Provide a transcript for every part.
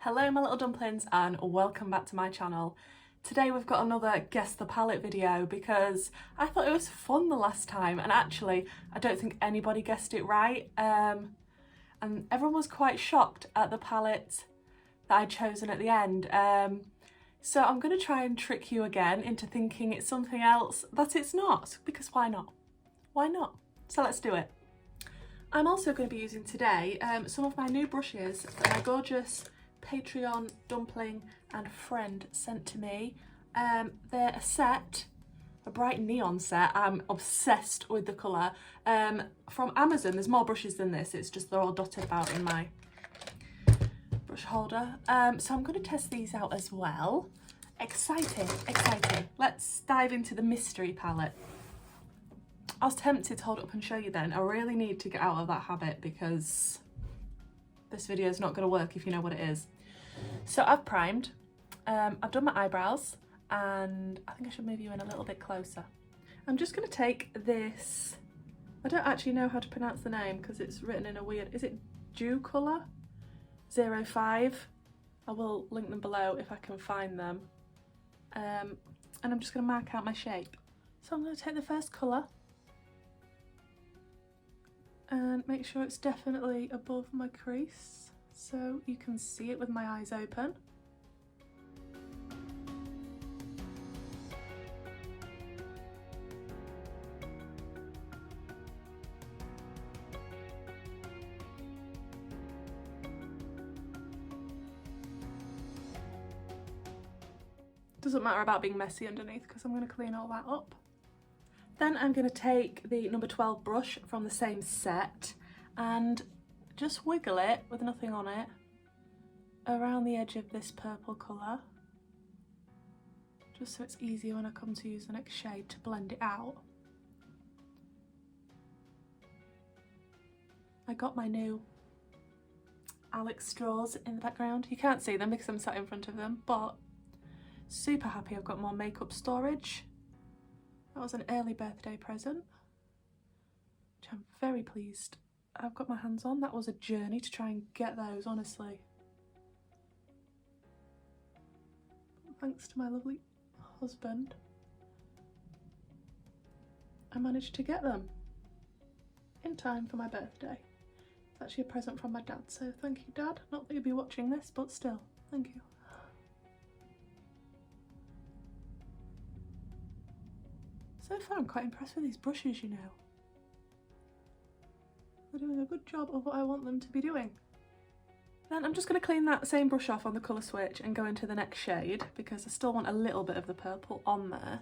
Hello my little dumplings and welcome back to my channel. Today we've got another Guess the Palette video because I thought it was fun the last time and actually I don't think anybody guessed it right and everyone was quite shocked at the palette that I'd chosen at the end. So I'm going to try and trick you again into thinking it's something else that it's not, because why not? Why not? So let's do it. I'm also going to be using today some of my new brushes that my gorgeous Patreon dumpling and friend sent to me. They're a set, a bright neon set. I'm obsessed with the colour. From Amazon. There's more brushes than this, it's just they're all dotted about in my brush holder. So I'm going to test these out as well. Exciting, exciting. Let's dive into the mystery palette. I was tempted to hold it up and show you then. I really need to get out of that habit because this video is not going to work if you know what it is. So I've primed, I've done my eyebrows, and I think I should move you in a little bit closer. I'm just going to take this, I don't actually know how to pronounce the name because it's written in a weird, is it Dew Colour 05? I will link them below if I can find them. And I'm just going to mark out my shape. So I'm going to take the first colour and make sure it's definitely above my crease so you can see it with my eyes open. Doesn't matter about being messy underneath because I'm going to clean all that up. Then I'm going to take the number 12 brush from the same set and just wiggle it with nothing on it around the edge of this purple colour, just so it's easier when I come to use the next shade to blend it out. I got my new Alex straws in the background. You can't see them because I'm sat in front of them, but super happy I've got more makeup storage. That was an early birthday present, which I'm very pleased I've got my hands on. That was a journey to try and get those, honestly. Thanks to my lovely husband, I managed to get them in time for my birthday. It's actually a present from my dad, so thank you, Dad. Not that you'll be watching this, but still, thank you. So far I'm quite impressed with these brushes, you know. They're doing a good job of what I want them to be doing. Then I'm just going to clean that same brush off on the colour switch and go into the next shade because I still want a little bit of the purple on there.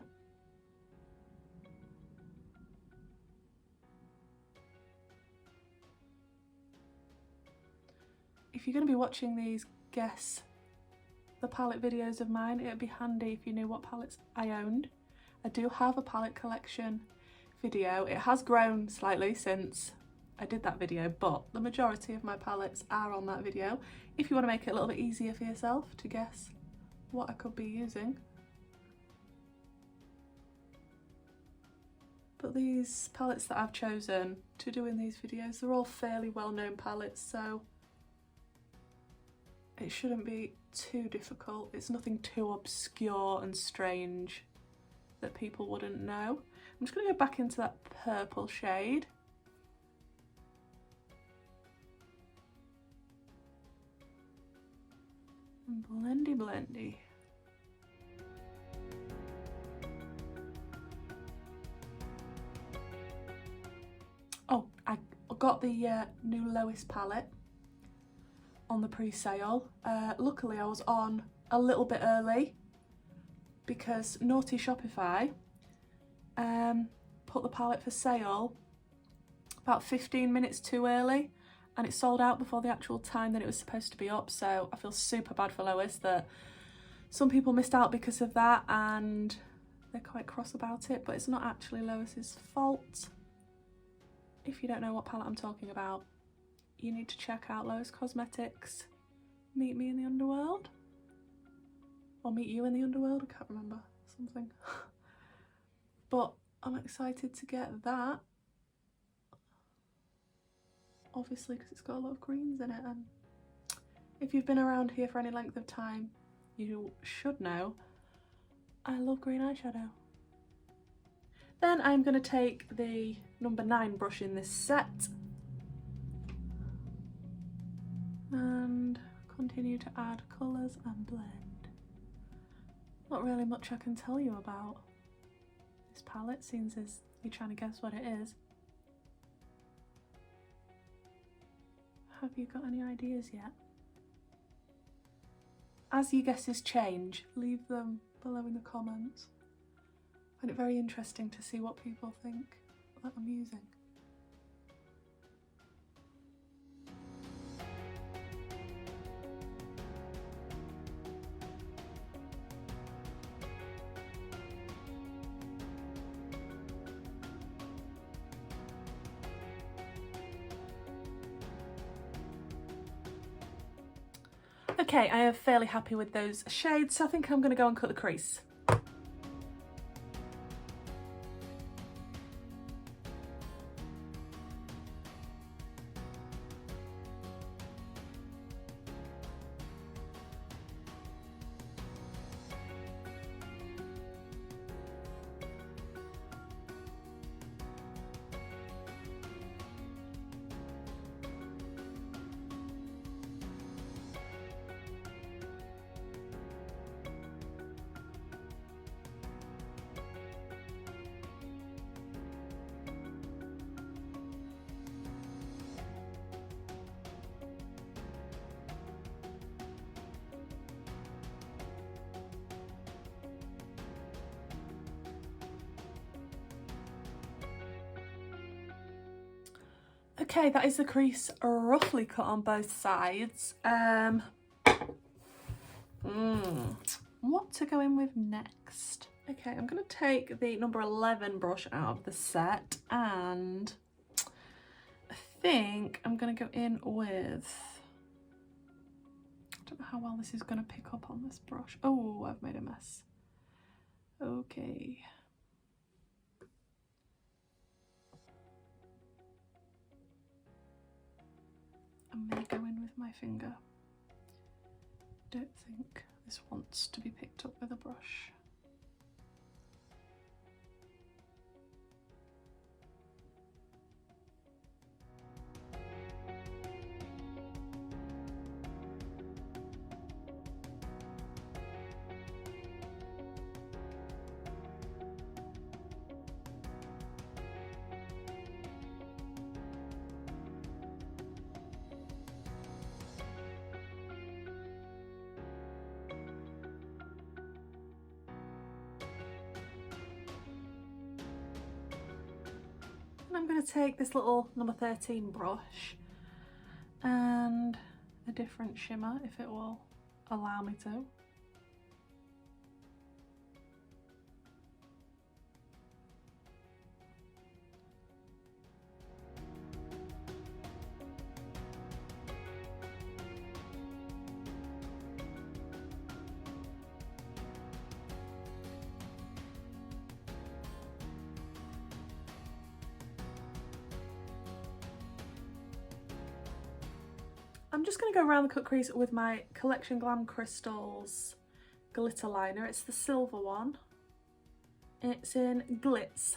If you're going to be watching these Guess the Palette videos of mine, it would be handy if you knew what palettes I owned. I do have a palette collection video. It has grown slightly since I did that video, but the majority of my palettes are on that video if you want to make it a little bit easier for yourself to guess what I could be using. But these palettes that I've chosen to do in these videos, they're all fairly well-known palettes, so it shouldn't be too difficult. It's nothing too obscure and strange that people wouldn't know. I'm just going to go back into that purple shade. Blendy blendy. Oh, I got the new Lois palette on the pre-sale. Luckily I was on a little bit early because naughty Shopify put the palette for sale about 15 minutes too early and it sold out before the actual time that it was supposed to be up, so I feel super bad for Lois that some people missed out because of that and they're quite cross about it, but it's not actually Lois's fault. If you don't know what palette I'm talking about, you need to check out Lois Cosmetics Meet Me in the Underworld. Or Meet You in the Underworld, I can't remember, something. But I'm excited to get that. obviously because it's got a lot of greens in it, and If you've been around here for any length of time, you should know I love green eyeshadow. Then I'm going to take the number 9 brush in this set and continue to add colours and blend. Not really much I can tell you about this palette, since as you're trying to guess what it is. Have you got any ideas yet? As your guesses change, leave them below in the comments. I find it very interesting to see what people think that I'm using. Okay, I am fairly happy with those shades, so I think I'm going to go and cut the crease. Okay, that is the crease roughly cut on both sides. What to go in with next? Okay, I'm going to take the number 11 brush out of the set, and I think I'm going to go in with, I don't know how well this is going to pick up on this brush. Oh, I've made a mess. Okay. I may go in with my finger. Don't think this wants to be picked up with a brush. And I'm going to take this little number 13 brush and a different shimmer, if it will allow me to. I'm just going to go around the cut crease with my Collection Glam Crystals glitter liner. It's the silver one. It's in Glitz.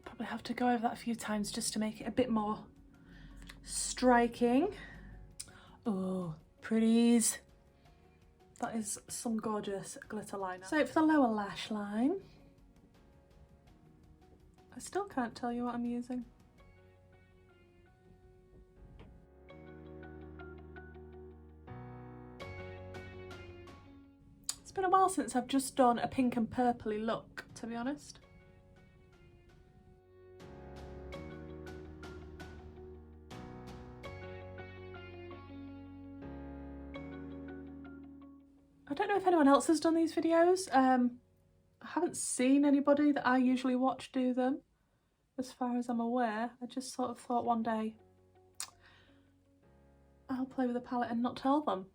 Probably have to go over that a few times just to make it a bit more striking. Oh, pretties. That is some gorgeous glitter liner. So for the lower lash line, I still can't tell you what I'm using. It's been a while since I've just done a pink and purpley look, to be honest. I don't know if anyone else has done these videos. I haven't seen anybody that I usually watch do them, as far as I'm aware. I just sort of thought one day I'll play with the palette and not tell them.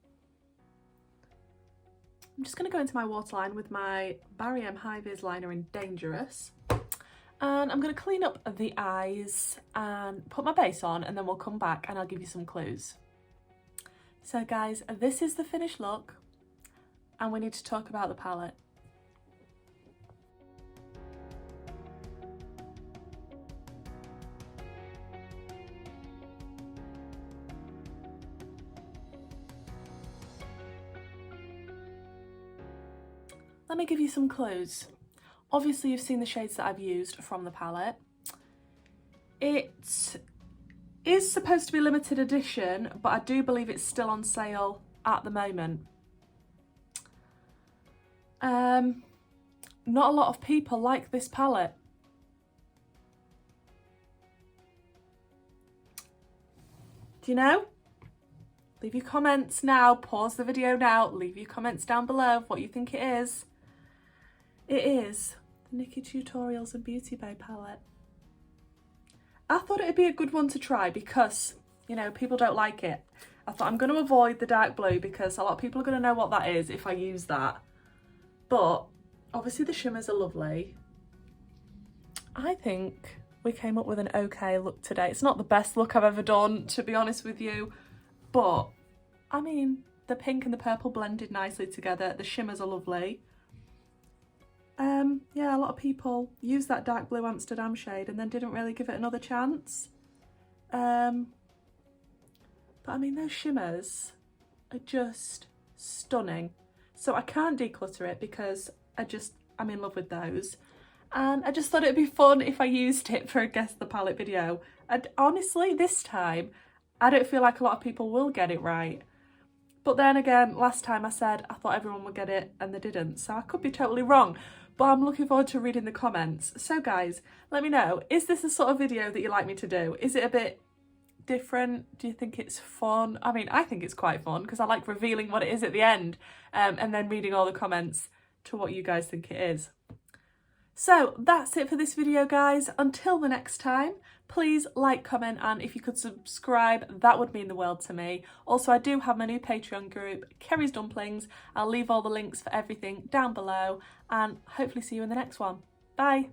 I'm just going to go into my waterline with my Barry M High Vis liner in Dangerous. And I'm going to clean up the eyes and put my base on, and then we'll come back and I'll give you some clues. So guys, this is the finished look, and we need to talk about the palette. Let me give you some clues. Obviously you've seen the shades that I've used from the palette. It is supposed to be limited edition, but I do believe it's still on sale at the moment. Not a lot of people like this palette. Do you know? Leave your comments now, pause the video now, leave your comments down below of what you think it is. It is the Nikki Tutorials and Beauty Bay palette. I thought it'd be a good one to try because, you know, people don't like it. I thought I'm going to avoid the dark blue because a lot of people are going to know what that is if I use that. But obviously the shimmers are lovely. I think we came up with an okay look today. It's not the best look I've ever done, to be honest with you. But, I mean, the pink and the purple blended nicely together. The shimmers are lovely. Yeah, a lot of people used that dark blue Amsterdam shade and then didn't really give it another chance. But I mean, those shimmers are just stunning. So I can't declutter it because I'm in love with those. And I just thought it'd be fun if I used it for a Guess the Palette video. And honestly, this time, I don't feel like a lot of people will get it right. But then again, last time I said I thought everyone would get it and they didn't. So I could be totally wrong. But I'm looking forward to reading the comments. So guys, let me know, is this the sort of video that you like me to do? Is it a bit different? Do you think it's fun? I mean, I think it's quite fun because I like revealing what it is at the end and then reading all the comments to what you guys think it is. So that's it for this video, guys. Until the next time, please like, comment, and if you could subscribe, that would mean the world to me. Also, I do have my new Patreon group, Kerry's Dumplings. I'll leave all the links for everything down below and hopefully see you in the next one. Bye.